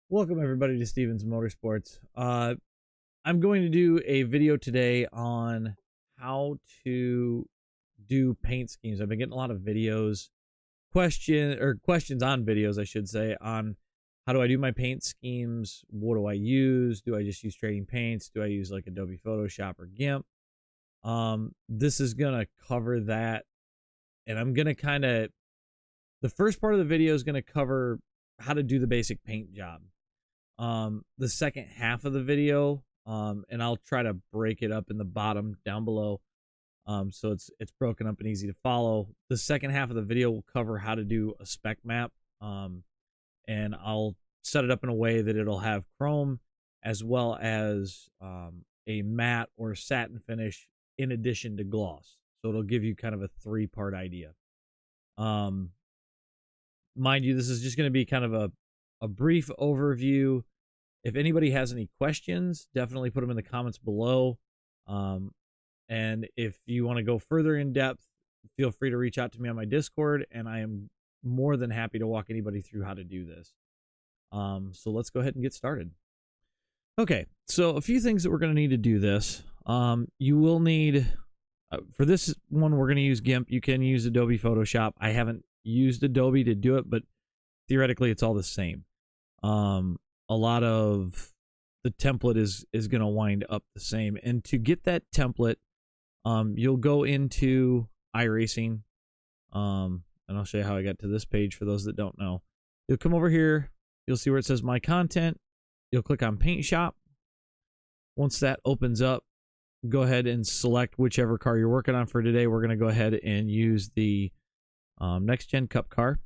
Welcome everybody to Stevens Motorsports. I'm going to do a video today on how to do paint schemes. I've been getting a lot of videos, questions on videos, I should say, on how do I do my paint schemes? What do I use? Do I just use trading paints? Do I use like Adobe Photoshop or GIMP? This is gonna cover that, and I'm gonna the first part of the video is gonna cover how to do the basic paint job. The second half of the video, and I'll try to break it up in the bottom down below, so it's broken up and easy to follow. The second half of the video will cover how to do a spec map, and I'll set it up in a way that it'll have chrome as well as a matte or satin finish in addition to gloss, so it'll give you kind of a three-part idea. Mind you, this is just going to be kind of a brief overview. If anybody has any questions, definitely put them in the comments below. And if you want to go further in depth, feel free to reach out to me on my Discord, and I am more than happy to walk anybody through how to do this. So let's go ahead and get started. Okay, so a few things that we're going to need to do this. You will need, for this one, we're going to use GIMP. You can use Adobe Photoshop. I haven't used Adobe to do it, but theoretically it's all the same. A lot of the template is going to wind up the same. And to get that template, you'll go into iRacing, and I'll show you how I got to this page for those that don't know. You'll come over here, you'll see where it says My Content. You'll click on Paint Shop. Once that opens up, go ahead and select whichever car you're working on. For today, we're going to go ahead and use the Next Gen Cup car.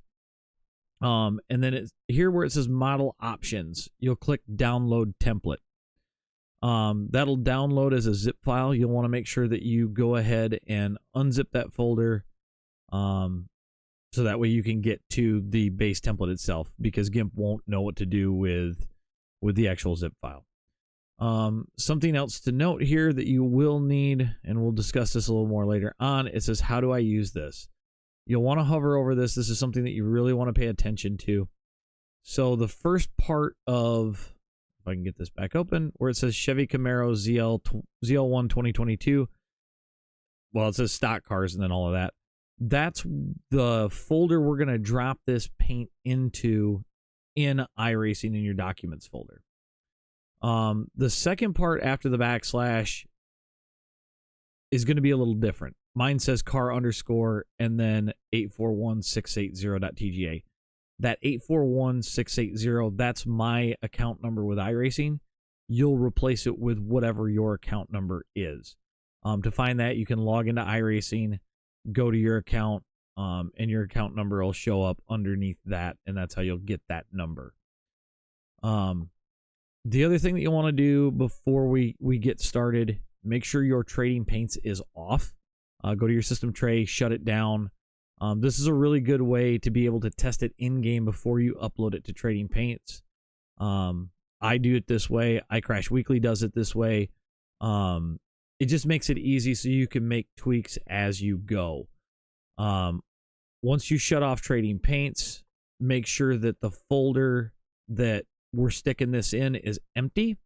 And then it's here where it says Model Options, you'll click Download Template. That'll download as a zip file. You'll want to make sure that you go ahead and unzip that folder, so that way you can get to the base template itself, because GIMP won't know what to do with the actual zip file. Something else to note here that you will need, and we'll discuss this a little more later on, it says, how do I use this? You'll want to hover over this. This is something that you really want to pay attention to. So the first part of, if I can get this back open, where it says Chevy Camaro ZL1 2022, well, it says stock cars and then all of that. That's the folder we're going to drop this paint into in iRacing in your documents folder. The second part after the backslash is going to be a little different. Mine says car underscore and then 841680.tga. That 841680, that's my account number with iRacing. You'll replace it with whatever your account number is. To find that, you can log into iRacing, go to your account, and your account number will show up underneath that, and that's how you'll get that number. The other thing that you want to do before we get started, make sure your trading paints is off. Go to your system tray, shut it down. This is a really good way to be able to test it in-game before you upload it to Trading Paints. I do it this way. iCrash Weekly does it this way. It just makes it easy so you can make tweaks as you go. Once you shut off Trading Paints, make sure that the folder that we're sticking this in is empty,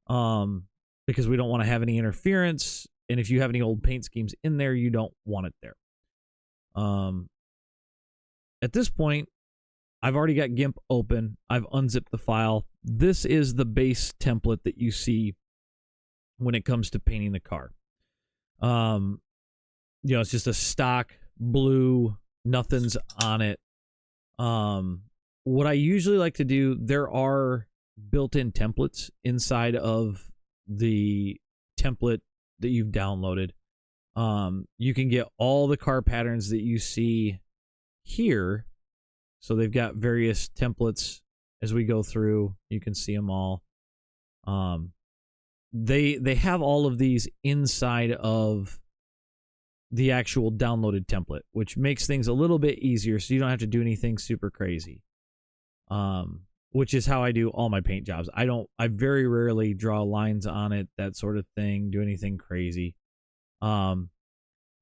because we don't want to have any interference. And if you have any old paint schemes in there, you don't want it there. At this point, I've already got GIMP open. I've unzipped the file. This is the base template that you see when it comes to painting the car. It's just a stock blue, nothing's on it. What I usually like to do, there are built-in templates inside of the template that you've downloaded. You can get all the car patterns that you see here. So they've got various templates as we go through. You can see them all. They have all of these inside of the actual downloaded template, which makes things a little bit easier, so you don't have to do anything super crazy. Which is how I do all my paint jobs. I very rarely draw lines on it, that sort of thing, do anything crazy. So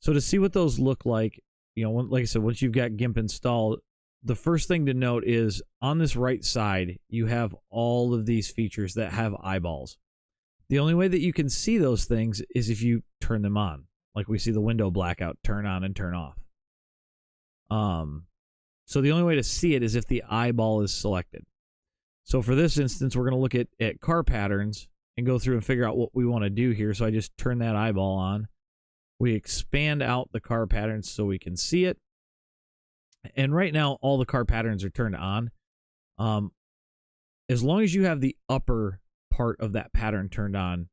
to see what those look like, like I said, once you've got GIMP installed, the first thing to note is on this right side, you have all of these features that have eyeballs. The only way that you can see those things is if you turn them on. Like we see the window blackout turn on and turn off. So the only way to see it is if the eyeball is selected. So for this instance, we're going to look at car patterns and go through and figure out what we want to do here. So I just turn that eyeball on. We expand out the car patterns so we can see it. And right now, all the car patterns are turned on. As long as you have the upper part of that pattern turned on,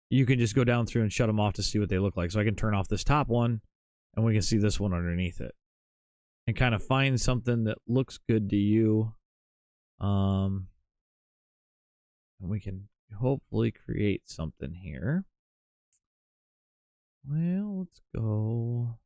you can just go down through and shut them off to see what they look like. So I can turn off this top one, and we can see this one underneath it. And kind of find something that looks good to you. And we can hopefully create something here. Well, let's go.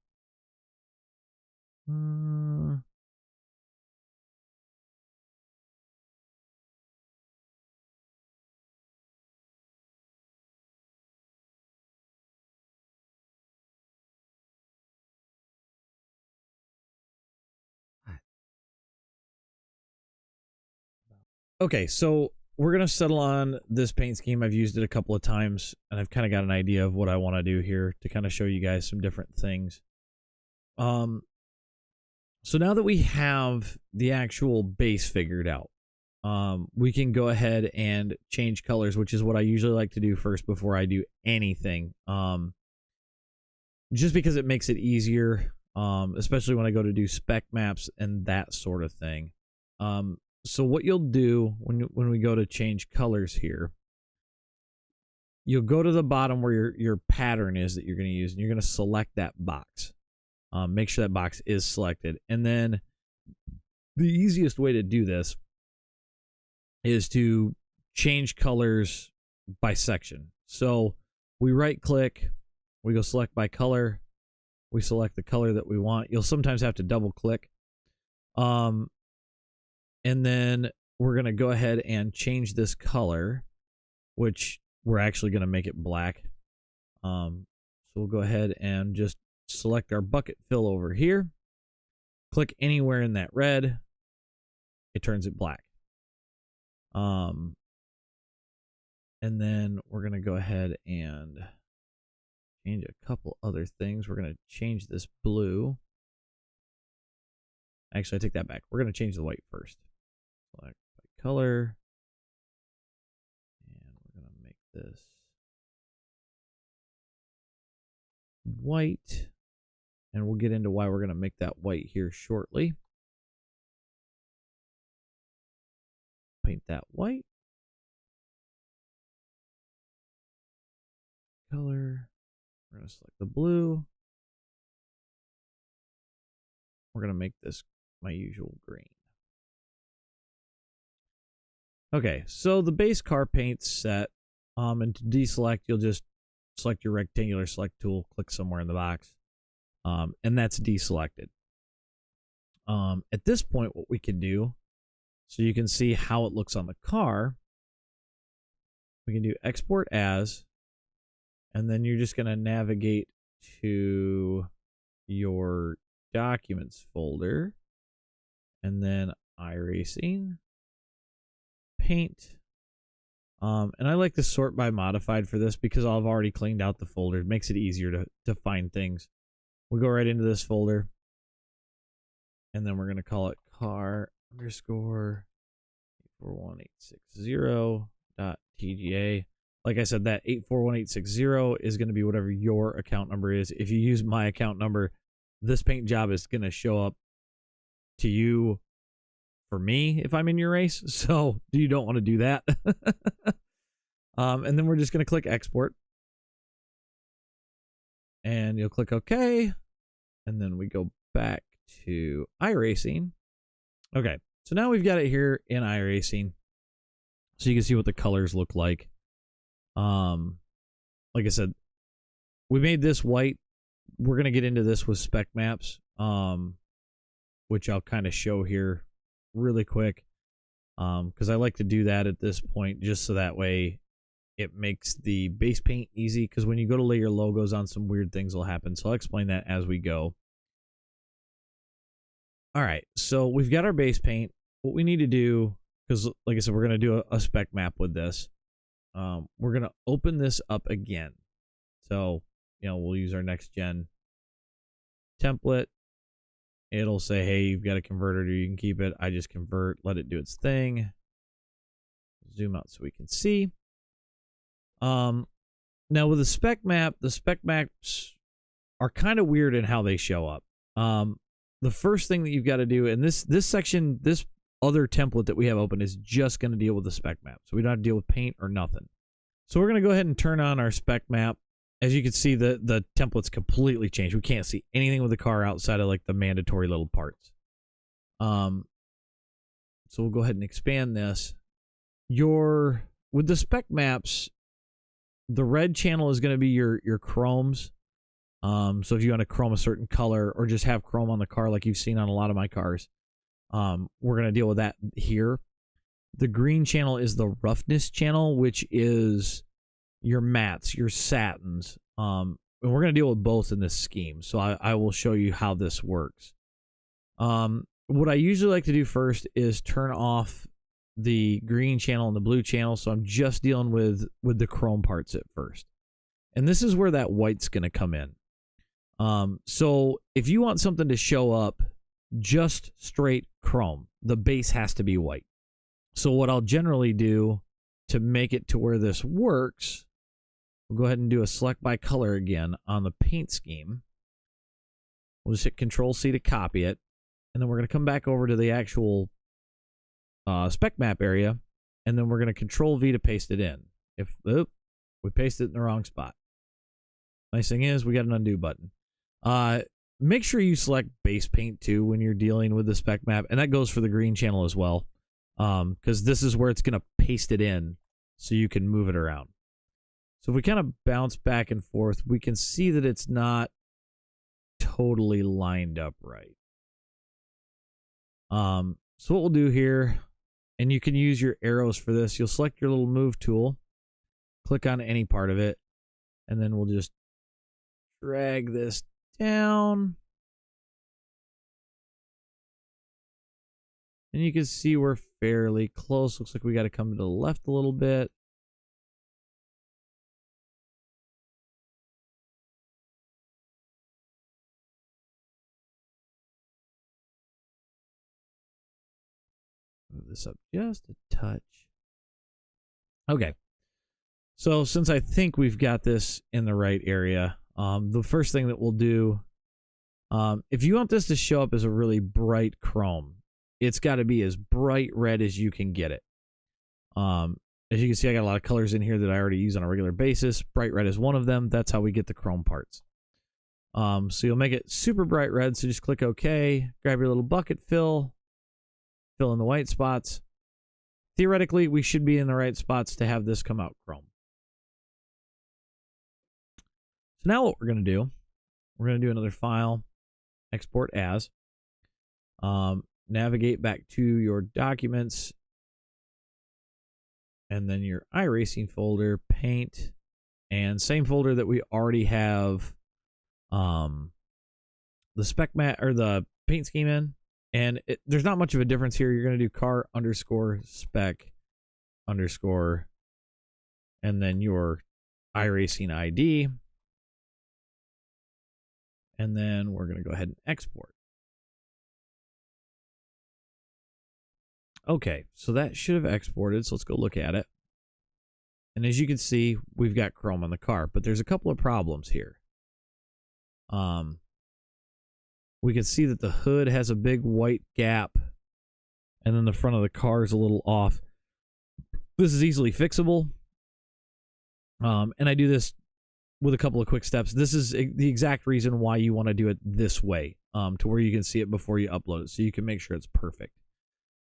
Okay, so we're going to settle on this paint scheme. I've used it a couple of times, and I've kind of got an idea of what I want to do here to kind of show you guys some different things. So now that we have the actual base figured out, we can go ahead and change colors, which is what I usually like to do first before I do anything. Just because it makes it easier, especially when I go to do spec maps and that sort of thing. So what you'll do when we go to change colors here, you'll go to the bottom where your pattern is that you're going to use, and you're going to select that box. Make sure that box is selected. And then the easiest way to do this is to change colors by section. So we right click, we go select by color, we select the color that we want. You'll sometimes have to double click. And then we're going to go ahead and change this color, which we're actually going to make it black. So we'll go ahead and just select our bucket fill over here. Click anywhere in that red. It turns it black. And then we're going to go ahead and change a couple other things. We're going to change this blue. Actually, I take that back. We're going to change the white first. Select by color. And we're going to make this white. And we'll get into why we're going to make that white here shortly. Paint that white. Color. We're going to select the blue. We're going to make this my usual green. Okay, so the base car paint's set. And to deselect, you'll just select your rectangular select tool, click somewhere in the box. And that's deselected. At this point, what we can do, so you can see how it looks on the car, we can do export as, and then you're just going to navigate to your documents folder, and then iRacing, paint. And I like to sort by modified for this because I've already cleaned out the folder. It makes it easier to find things. We go right into this folder, and then we're going to call it car underscore 841860.tga. Like I said, that 841860 is going to be whatever your account number is. If you use my account number, this paint job is going to show up to you for me if I'm in your race. So you don't want to do that. And then we're just going to click export. And you'll click OK. And then we go back to iRacing. Okay, so now we've got it here in iRacing. So you can see what the colors look like. Like I said, we made this white. We're going to get into this with spec maps, which I'll kind of show here really quick. Because I like to do that at this point just so that way it makes the base paint easy, because when you go to lay your logos on, some weird things will happen. So I'll explain that as we go. All right, so we've got our base paint. What we need to do, because like I said, we're going to do a spec map with this. We're going to open this up again. So, we'll use our next gen template. It'll say, hey, you've got a converter, you can keep it. I just convert, let it do its thing. Zoom out so we can see. Now with the spec maps are kind of weird in how they show up. The first thing that you've got to do, and this section, this other template that we have open is just going to deal with the spec map. So we don't have to deal with paint or nothing. So we're going to go ahead and turn on our spec map. As you can see, the template's completely changed. We can't see anything with the car outside of like the mandatory little parts. So we'll go ahead and expand this. With the spec maps, the red channel is going to be your chromes. So if you want to chrome a certain color or just have chrome on the car like you've seen on a lot of my cars, we're going to deal with that here. The green channel is the roughness channel, which is your mattes, your satins. And we're going to deal with both in this scheme. So I will show you how this works. What I usually like to do first is turn off the green channel and the blue channel. So I'm just dealing with the chrome parts at first. And this is where that white's going to come in. So if you want something to show up just straight chrome, the base has to be white. So what I'll generally do to make it to where this works, we'll go ahead and do a select by color again on the paint scheme. We'll just hit Control-C to copy it. And then we're going to come back over to the actual spec map area. And then we're going to Control-V to paste it in. If we paste it in the wrong spot. Nice thing is we got an undo button. Make sure you select base paint too when you're dealing with the spec map. And that goes for the green channel as well. Because this is where it's going to paste it in so you can move it around. So if we kind of bounce back and forth, we can see that it's not totally lined up right. So what we'll do here, and you can use your arrows for this, you'll select your little move tool, click on any part of it, and then we'll just drag this down. And you can see we're fairly close. Looks like we got to come to the left a little bit. Move this up just a touch. Okay. So since I think we've got this in the right area, the first thing that we'll do, if you want this to show up as a really bright chrome, it's got to be as bright red as you can get it. As you can see, I got a lot of colors in here that I already use on a regular basis. Bright red is one of them. That's how we get the chrome parts. So you'll make it super bright red. So just click OK, grab your little bucket fill in the white spots. Theoretically, we should be in the right spots to have this come out chrome. So now what we're going to do, we're going to do another file, export as. Navigate back to your documents, and then your iRacing folder, paint, and same folder that we already have the spec mat or the paint scheme in. And there's not much of a difference here. You're going to do car underscore spec underscore and then your iRacing ID. And then we're going to go ahead and export. Okay, so that should have exported. So let's go look at it. And as you can see, we've got chrome on the car, but there's a couple of problems here. We can see that the hood has a big white gap, and then the front of the car is a little off. This is easily fixable. And I do this with a couple of quick steps. This is the exact reason why you want to do it this way, to where you can see it before you upload it, so you can make sure it's perfect.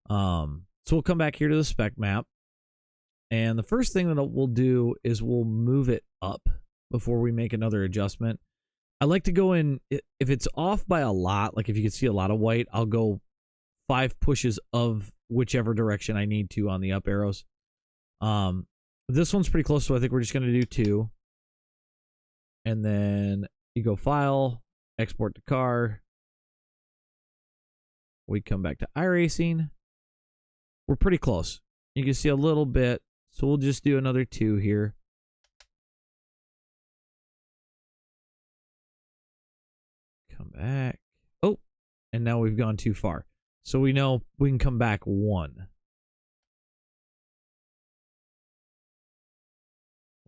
So we'll come back here to the spec map, and the first thing that we'll do is we'll move it up before we make another adjustment. I like to go in, if it's off by a lot, like if you can see a lot of white, I'll go 5 pushes of whichever direction I need to on the up arrows. This one's pretty close, so I think we're just going to do 2. And then you go File, Export to Car, We come back to iRacing. We're pretty close. You can see a little bit. So we'll just do another 2 here. Come back. Oh, and now we've gone too far. So we know we can come back 1.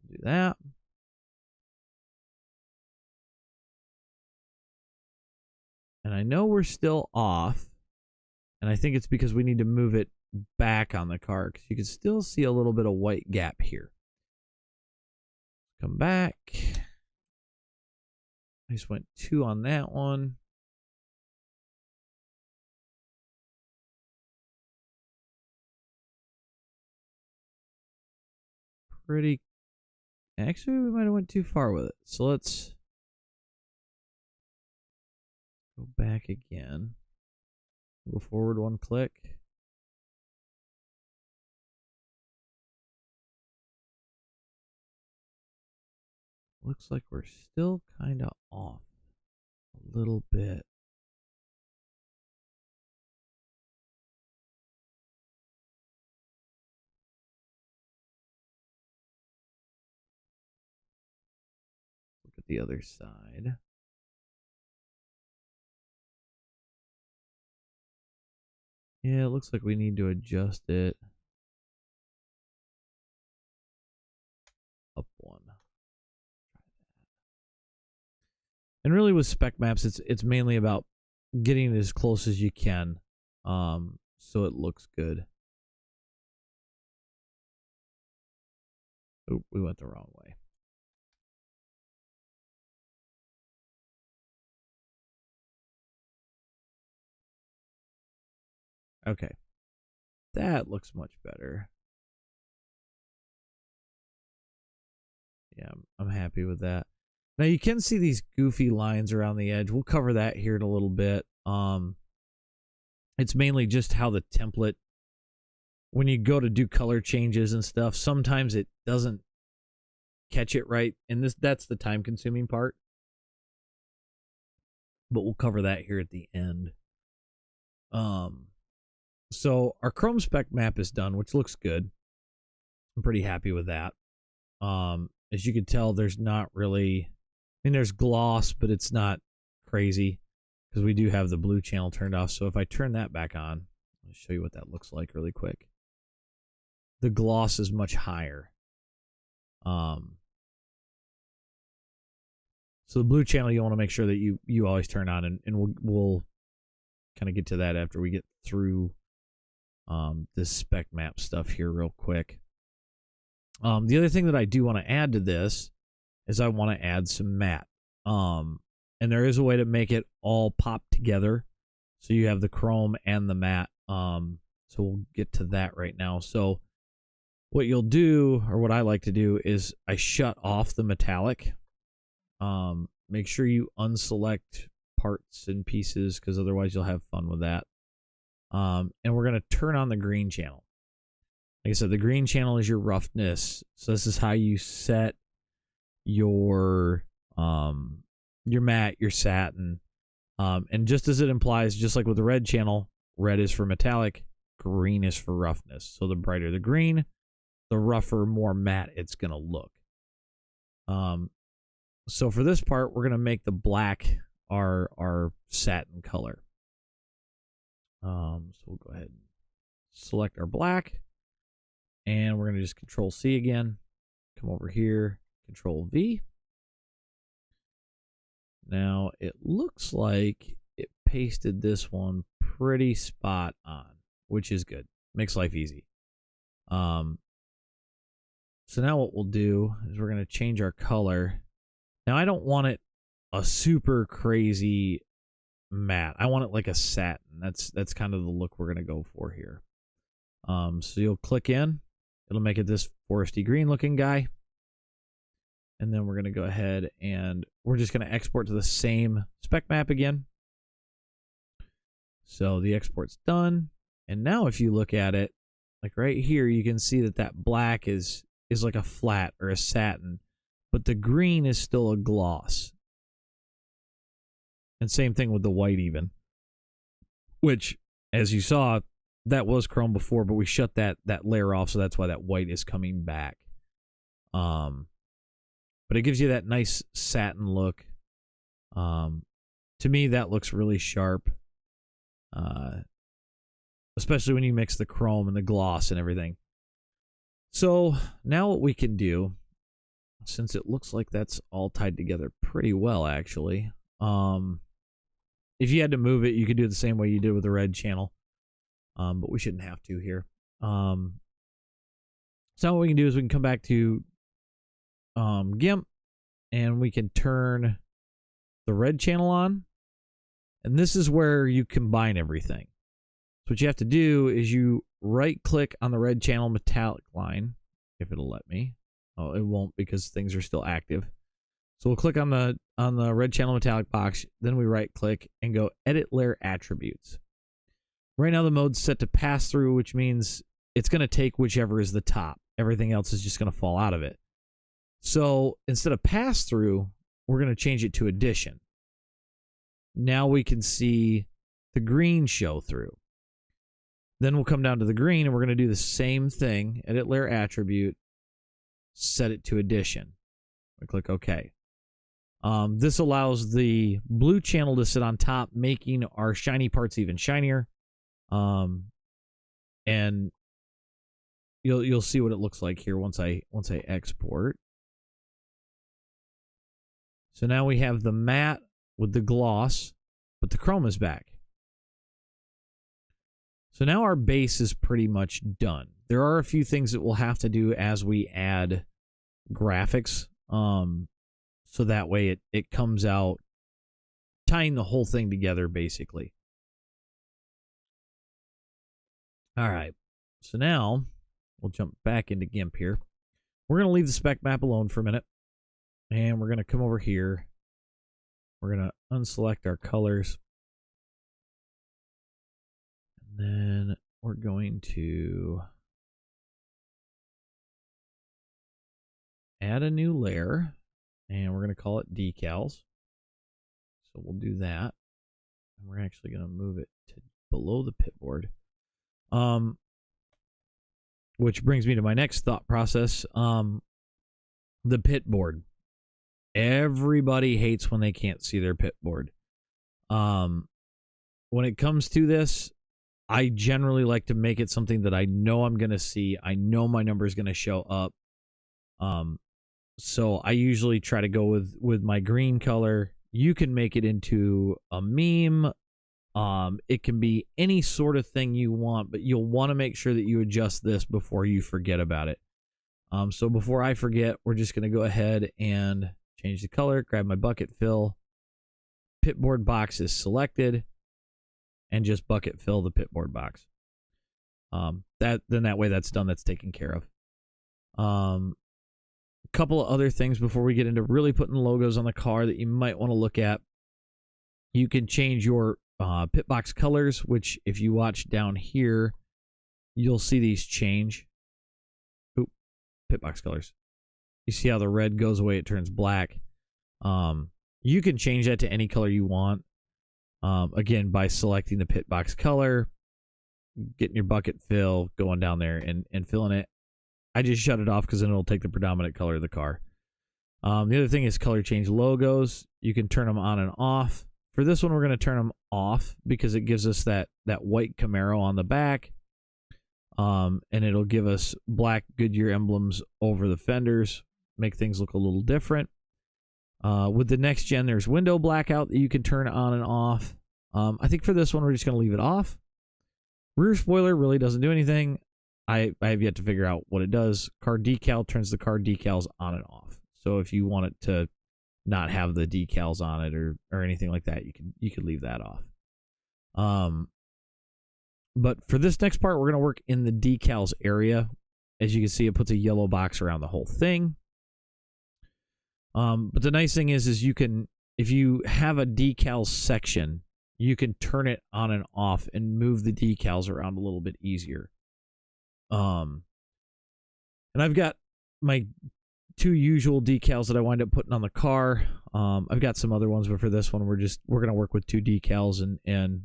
We'll do that. And I know we're still off. And I think it's because we need to move it back on the car, because you can still see a little bit of white gap here. Come back. I just went 2 on that one. Pretty. Actually, we might have went too far with it. So let's go back again. Go forward 1 click. Looks like we're still kind of off a little bit. Look at the other side. Yeah, it looks like we need to adjust it up 1. And really with spec maps, it's mainly about getting it as close as you can, so it looks good. Oop, we went the wrong way. Okay. That looks much better. Yeah, I'm happy with that. Now you can see these goofy lines around the edge. We'll cover that here in a little bit. It's mainly just how the template, when you go to do color changes and stuff, sometimes it doesn't catch it right, and that's the time consuming part. But we'll cover that here at the end. So our Chrome spec map is done, which looks good. I'm pretty happy with that. As you can tell, there's not really, I mean, there's gloss, but it's not crazy because we do have the blue channel turned off. So if I turn that back on, I'll show you what that looks like really quick. The gloss is much higher. So the blue channel, you want to make sure that you always turn on, and we'll kind of get to that after we get through this spec map stuff here real quick. The other thing that I do want to add to this is I want to add some matte. And there is a way to make it all pop together, so you have the chrome and the matte. So we'll get to that right now. So what you'll do, or what I like to do, is I shut off the metallic. Make sure you unselect parts and pieces, because otherwise you'll have fun with that. And we're going to turn on the green channel. Like I said, the green channel is your roughness. So this is how you set your matte, your satin. And just as it implies, just like with the red channel, red is for metallic, green is for roughness. So the brighter the green, the rougher, more matte it's going to look. So for this part, we're going to make the black our satin color. So we'll go ahead and select our black, and we're going to just Control C again. Come over here, Control V. Now it looks like it pasted this one pretty spot on, which is good. Makes life easy. So now what we'll do is we're going to change our color. Now I don't want it a super crazy matte. I want it like a satin. That's kind of the look we're going to go for here. So you'll click in. It'll make it this foresty green looking guy. And then we're going to go ahead and we're just going to export to the same spec map again. So the export's done. And now if you look at it, like right here, you can see that that black is like a flat or a satin, but the green is still a gloss. And same thing with the white even, which as you saw, that was chrome before, but we shut that layer off, so that's why that white is coming back. But it gives you that nice satin look. To me, that looks really sharp. Especially when you mix the chrome and the gloss and everything. So now what we can do, since it looks like that's all tied together pretty well, actually. If you had to move it, you could do it the same way you did with the red channel. But we shouldn't have to here. So what we can do is we can come back to GIMP, and we can turn the red channel on. And this is where you combine everything. So what you have to do is you right-click on the red channel metallic line, if it'll let me. Oh, it won't because things are still active. So we'll click on the red channel metallic box, then we right-click and go Edit Layer Attributes. Right now the mode's set to pass through, which means it's going to take whichever is the top. Everything else is just going to fall out of it. So instead of pass through, we're going to change it to addition. Now we can see the green show through. Then we'll come down to the green and we're going to do the same thing. Edit Layer Attribute, set it to addition. We click OK. This allows the blue channel to sit on top, making our shiny parts even shinier. And you'll see what it looks like here once I export. So now we have the matte with the gloss, but the chrome is back. So now our base is pretty much done. There are a few things that we'll have to do as we add graphics. So that way it comes out tying the whole thing together, basically. All right. So now we'll jump back into GIMP here. We're going to leave the spec map alone for a minute. And we're going to come over here. We're going to unselect our colors. And then we're going to add a new layer. And we're going to call it decals. So we'll do that. And we're actually going to move it to below the pit board. Which brings me to my next thought process. The pit board. Everybody hates when they can't see their pit board. When it comes to this, I generally like to make it something that I know I'm going to see. I know my number is going to show up. So I usually try to go with my green color. You can make it into a meme. It can be any sort of thing you want, but you'll want to make sure that you adjust this before you forget about it. So before I forget, we're just going to go ahead and change the color, grab my bucket fill. Pitboard box is selected, and just bucket fill the pitboard box. That way that's done, that's taken care of. A couple of other things before we get into really putting logos on the car that you might want to look at. You can change your pit box colors, which if you watch down here, you'll see these change. Oop, pit box colors. You see how the red goes away, it turns black. You can change that to any color you want. Again, by selecting the pit box color, getting your bucket fill, going down there and filling it. I just shut it off because then it'll take the predominant color of the car. The other thing is color change logos. You can turn them on and off. For this one, we're going to turn them off because it gives us that white Camaro on the back. And it'll give us black Goodyear emblems over the fenders, make things look a little different. With the next gen, there's window blackout that you can turn on and off. I think for this one, we're just going to leave it off. Rear spoiler really doesn't do anything. I have yet to figure out what it does. Car decal turns the car decals on and off. So if you want it to not have the decals on it or anything like that, you could leave that off. But for this next part, we're going to work in the decals area. As you can see, it puts a yellow box around the whole thing. But the nice thing is you can, if you have a decals section, you can turn it on and off and move the decals around a little bit easier. And I've got my two usual decals that I wind up putting on the car. I've got some other ones, but for this one, we're going to work with two decals and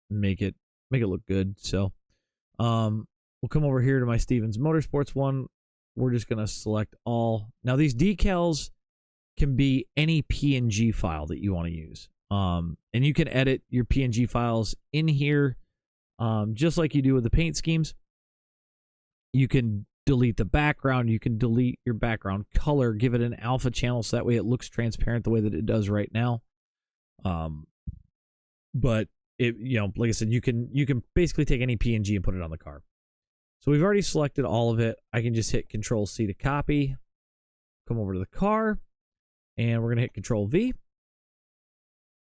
make it make it look good. So we'll come over here to my Stevens Motorsports one. We're just going to select all. Now these decals can be any PNG file that you want to use. And you can edit your PNG files in here, just like you do with the paint schemes. You can delete the background. You can delete your background color, give it an alpha channel so that way it looks transparent the way that it does right now. But it, you know, like I said, you can basically take any PNG and put it on the car. So we've already selected all of it. I can just hit Control C to copy, come over to the car, and we're going to hit Control V.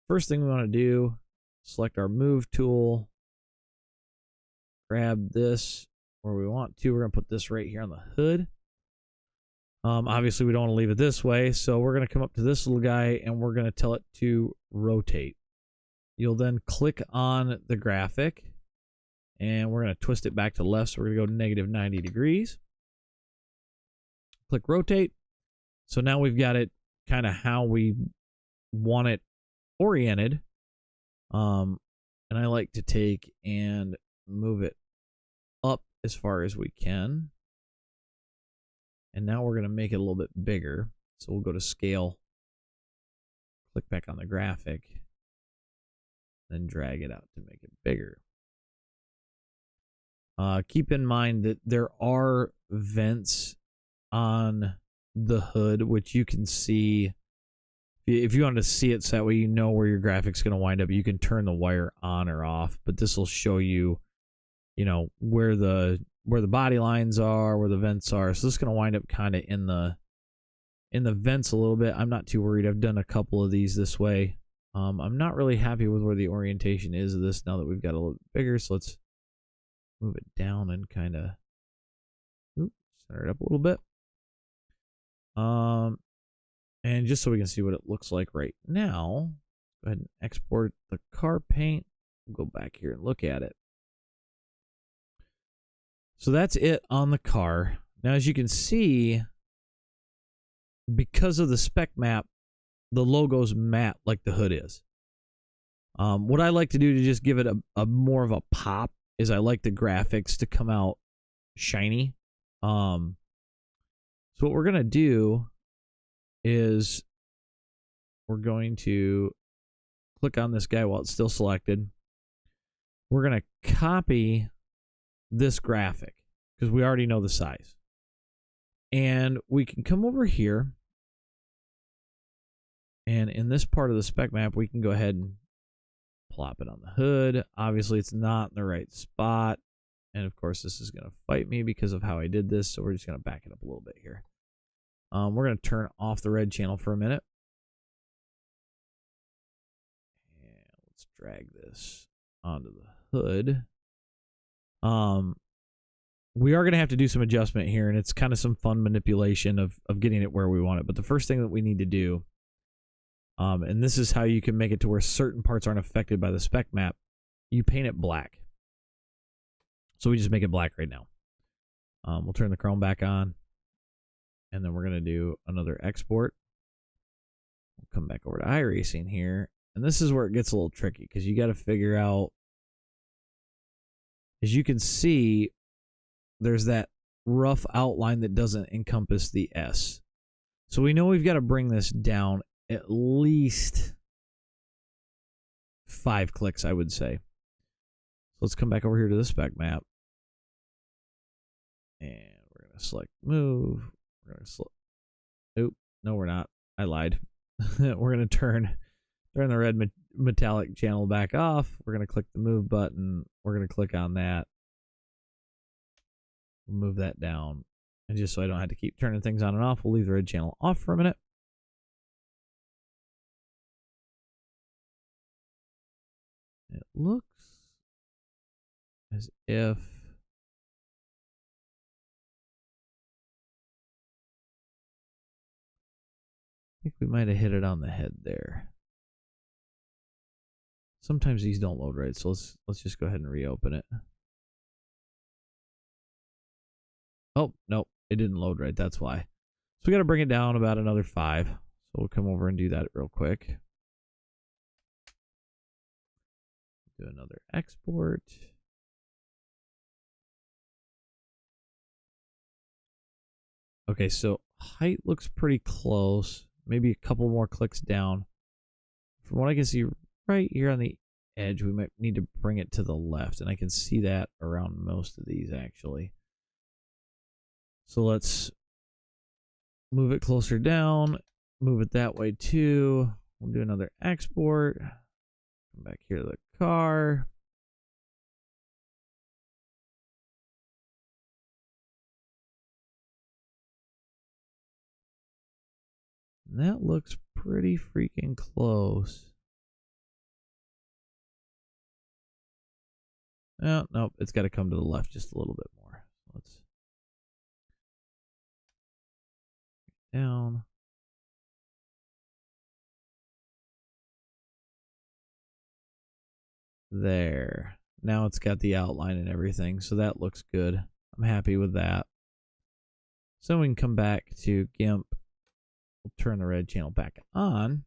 First thing we want to do, select our move tool, grab this where we want to. We're going to put this right here on the hood. Obviously, we don't want to leave it this way, so we're going to come up to this little guy, and we're going to tell it to rotate. You'll then click on the graphic, and we're going to twist it back to the left, so we're going to go negative 90 degrees. Click rotate. So now we've got it kind of how we want it oriented. And I like to take and move it up as far as we can. And now we're going to make it a little bit bigger. So we'll go to scale, click back on the graphic, then drag it out to make it bigger. Keep in mind that there are vents on the hood, which you can see. If you want to see it so that way you know where your graphic's going to wind up, you can turn the wire on or off, but this will show you, you know, where the body lines are, where the vents are. So this is going to wind up kind of in the vents a little bit. I'm not too worried. I've done a couple of these this way. I'm not really happy with where the orientation is of this now that we've got a little bit bigger. So let's move it down and kind of center it up a little bit. And just so we can see what it looks like right now, go ahead and export the car paint. We'll go back here and look at it. So that's it on the car. Now, as you can see, because of the spec map, the logo's matte like the hood is. What I like to do to just give it a more of a pop is I like the graphics to come out shiny. So what we're going to do is we're going to click on this guy while it's still selected. We're going to copy this graphic because we already know the size. And we can come over here, and in this part of the spec map, we can go ahead and plop it on the hood. Obviously, it's not in the right spot. And of course, this is going to fight me because of how I did this. So we're just going to back it up a little bit here. We're going to turn off the red channel for a minute. And let's drag this onto the hood. We are going to have to do some adjustment here, and it's kind of some fun manipulation of getting it where we want it. But the first thing that we need to do, and this is how you can make it to where certain parts aren't affected by the spec map, you paint it black. So we just make it black right now. We'll turn the chrome back on. And then we're going to do another export. We'll come back over to iRacing here. And this is where it gets a little tricky because you got to figure out, as you can see, there's that rough outline that doesn't encompass the S. So we know we've got to bring this down at least 5 clicks, I would say. So let's come back over here to the spec map. And we're going to select move. We're going to oop, no, we're not. I lied. We're going to turn the red metallic channel back off. We're going to click the move button. We're going to click on that. We'll move that down. And just so I don't have to keep turning things on and off, we'll leave the red channel off for a minute. It looks as if I think we might have hit it on the head there. Sometimes these don't load right, so let's just go ahead and reopen it. Oh, nope, it didn't load right, that's why. So we got to bring it down about another 5. So we'll come over and do that real quick. Do another export. Okay, so height looks pretty close. Maybe a couple more clicks down. From what I can see right here on the edge, we might need to bring it to the left, and I can see that around most of these actually. So let's move it closer down, move it that way too. We'll do another export. Come back here to the car. And that looks pretty freaking close. Oh, nope, it's got to come to the left just a little bit more. Let's down. There. Now it's got the outline and everything, so that looks good. I'm happy with that. So we can come back to GIMP. We'll turn the red channel back on.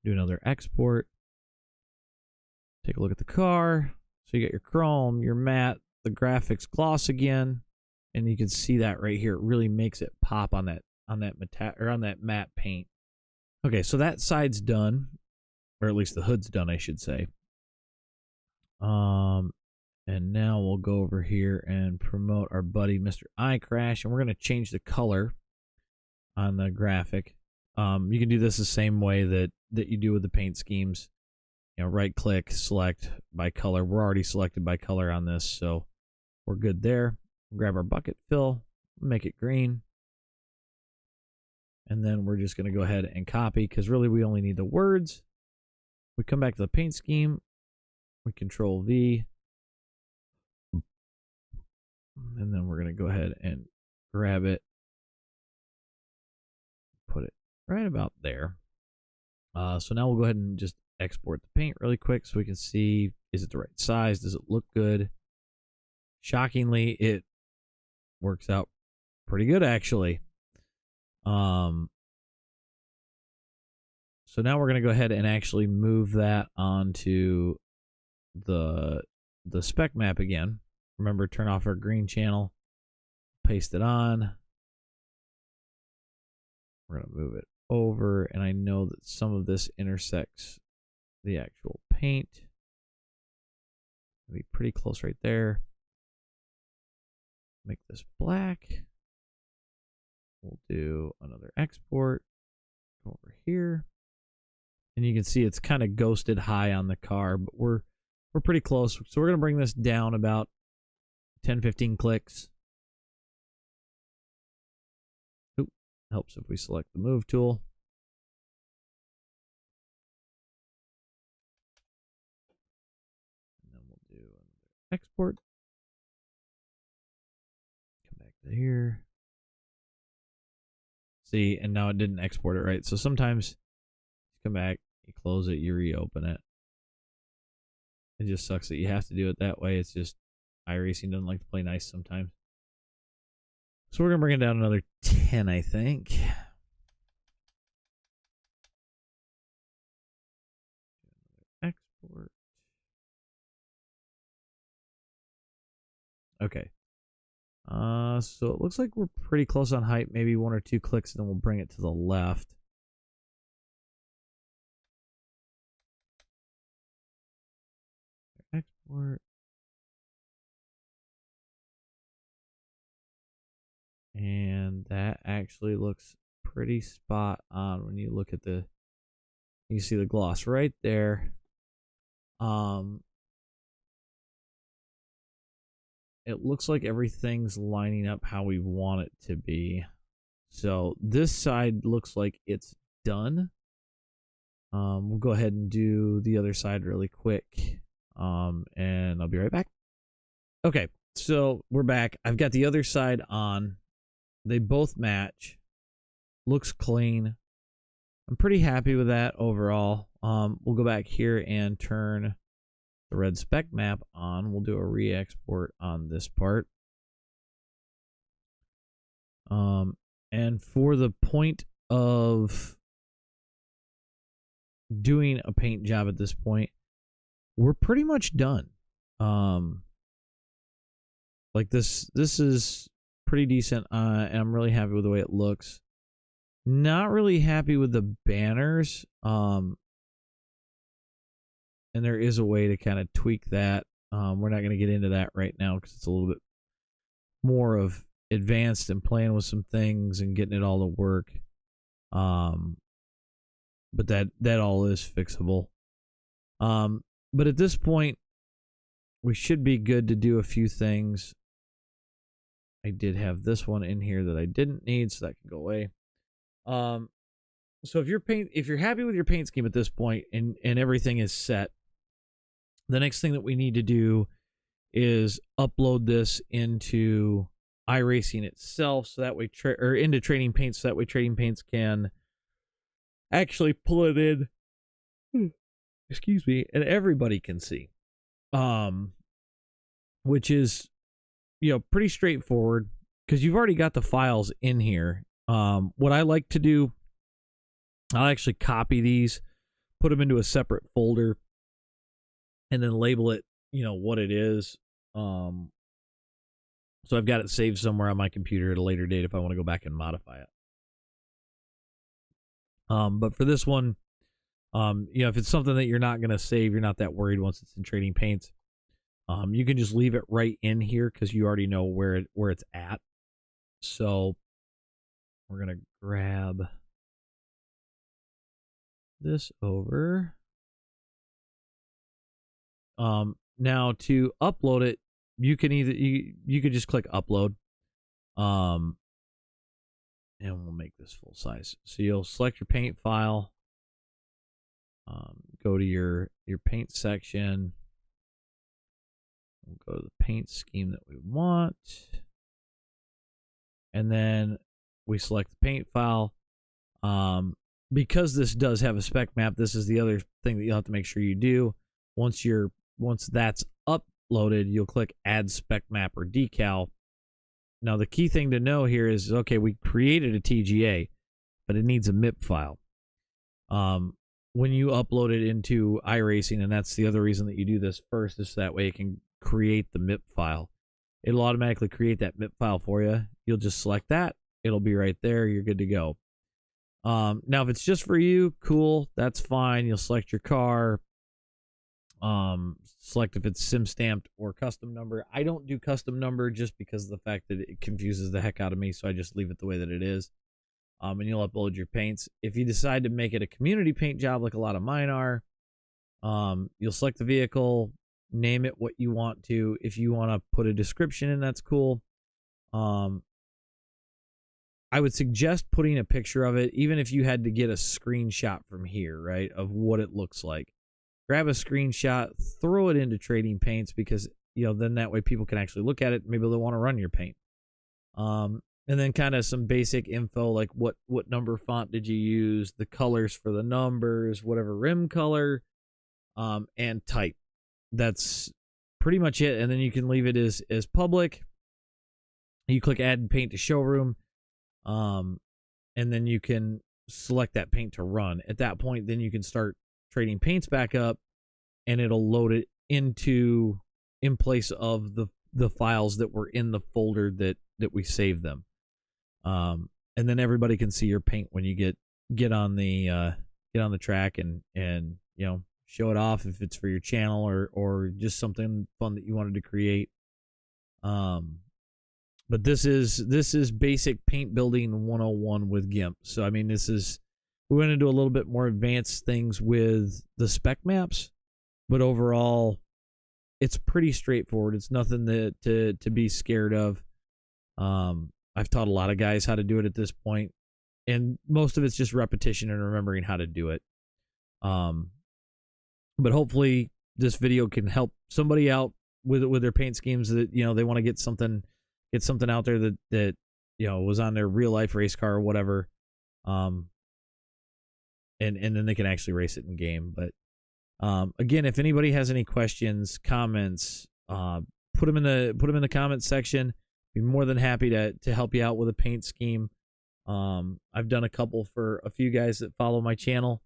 Do another export. Take a look at the car. So you got your chrome, your matte, the graphics gloss again, and you can see that right here. It really makes it pop on that matte paint. Okay, so that side's done, or at least the hood's done, I should say. And now we'll go over here and promote our buddy Mr. iCrash, and we're going to change the color on the graphic. You can do this the same way that you do with the paint schemes. You know, right click, select by color. We're already selected by color on this, so we're good there. Grab our bucket fill, make it green. And then we're just going to go ahead and copy, because really we only need the words. We come back to the paint scheme. We Control V. And then we're going to go ahead and grab it. Put it right about there. So now we'll go ahead and just export the paint really quick so we can see, is it the right size? Does it look good? Shockingly, it works out pretty good actually. So now we're going to go ahead and actually move that onto the spec map again. Remember, turn off our green channel, paste it on. We're going to move it over, and I know that some of this intersects the actual paint. It'll be pretty close right there. Make this black. We'll do another export. Go over here. And you can see it's kind of ghosted high on the car, but we're pretty close. So we're going to bring this down about 10-15 clicks. Oop, helps if we select the move tool. And then we'll do another export. Come back to here. See, and now it didn't export it right. So sometimes you come back, you close it, you reopen it. It just sucks that you have to do it that way. It's just iRacing doesn't like to play nice sometimes. So we're going to bring it down another 10, I think. Export. Okay. So it looks like we're pretty close on height. Maybe 1 or 2 clicks, and then we'll bring it to the left. Export. And that actually looks pretty spot on when you look at the, you see the gloss right there. It looks like everything's lining up how we want it to be. So this side looks like it's done. We'll go ahead and do the other side really quick. And I'll be right back. Okay, so we're back. I've got the other side on. They both match. Looks clean. I'm pretty happy with that overall. We'll go back here and turn the red spec map on. We'll do a re-export on this part. And for the point of doing a paint job at this point, we're pretty much done. Like this is pretty decent, and I'm really happy with the way it looks. Not really happy with the banners, and there is a way to kind of tweak that. We're not going to get into that right now because it's a little bit more of advanced and playing with some things and getting it all to work. But that all is fixable. But at this point, we should be good to do a few things. I did have this one in here that I didn't need, so that can go away. So if you're happy with your paint scheme at this point and everything is set, the next thing that we need to do is upload this into iRacing itself, so that way or into Trading Paints, so that way Trading Paints can actually pull it in. Excuse me, and everybody can see. Which is, pretty straightforward because you've already got the files in here. What I like to do, I'll actually copy these, put them into a separate folder, and then label it, what it is. So I've got it saved somewhere on my computer at a later date if I want to go back and modify it. But for this one, if it's something that you're not going to save, you're not that worried once it's in Trading Paints. You can just leave it right in here because you already know where it's at. So we're going to grab this over. Now to upload it, you can you could just click upload. And we'll make this full size. So you'll select your paint file. Go to your paint section. We'll go to the paint scheme that we want. And then we select the paint file. Because this does have a spec map, this is the other thing that you'll have to make sure you do. Once that's uploaded, you'll click add spec map or decal. Now the key thing to know here is, okay, we created a TGA, but it needs a MIP file. When you upload it into iRacing, and that's the other reason that you do this first, is so that way it can create the MIP file. It'll automatically create that MIP file for you. You'll just select that. It'll be right there. You're good to go. Now, if it's just for you, cool. That's fine. You'll select your car. Select if it's sim stamped or custom number. I don't do custom number just because of the fact that it confuses the heck out of me, so I just leave it the way that it is. And you'll upload your paints. If you decide to make it a community paint job like a lot of mine are, you'll select the vehicle, name it what you want to. If you want to put a description in, that's cool. I would suggest putting a picture of it, even if you had to get a screenshot from here, right, of what it looks like. Grab a screenshot, throw it into Trading Paints, because then that way people can actually look at it. Maybe they'll want to run your paint. And then kind of some basic info like what number font did you use, the colors for the numbers, whatever rim color, and type. That's pretty much it. And then you can leave it as public. You click add paint to showroom, and then you can select that paint to run. At that point, then you can start Trading Paints back up, and it'll load it in place of the files that were in the folder that we saved them. And then everybody can see your paint when you get on the track and show it off if it's for your channel or just something fun that you wanted to create. But this is basic paint building 101 with GIMP. So I mean, we went into a little bit more advanced things with the spec maps, but overall it's pretty straightforward. It's nothing to be scared of. I've taught a lot of guys how to do it at this point, and most of it's just repetition and remembering how to do it. But hopefully this video can help somebody out with their paint schemes that they want to get something out there that was on their real life race car or whatever. And then they can actually race it in game. But again, if anybody has any questions, comments, put them in the comments section. Be more than happy to help you out with a paint scheme. I've done a couple for a few guys that follow my channel.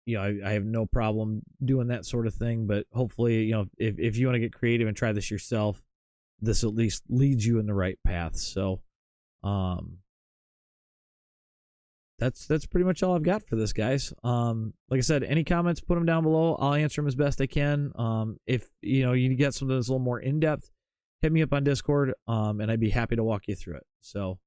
you know, I have no problem doing that sort of thing. But hopefully, you know, if you want to get creative and try this yourself, this at least leads you in the right path. So, that's pretty much all I've got for this, guys. Like I said, any comments, put them down below. I'll answer them as best I can. If you know you get something that's a little more in depth, hit me up on Discord, and I'd be happy to walk you through it. So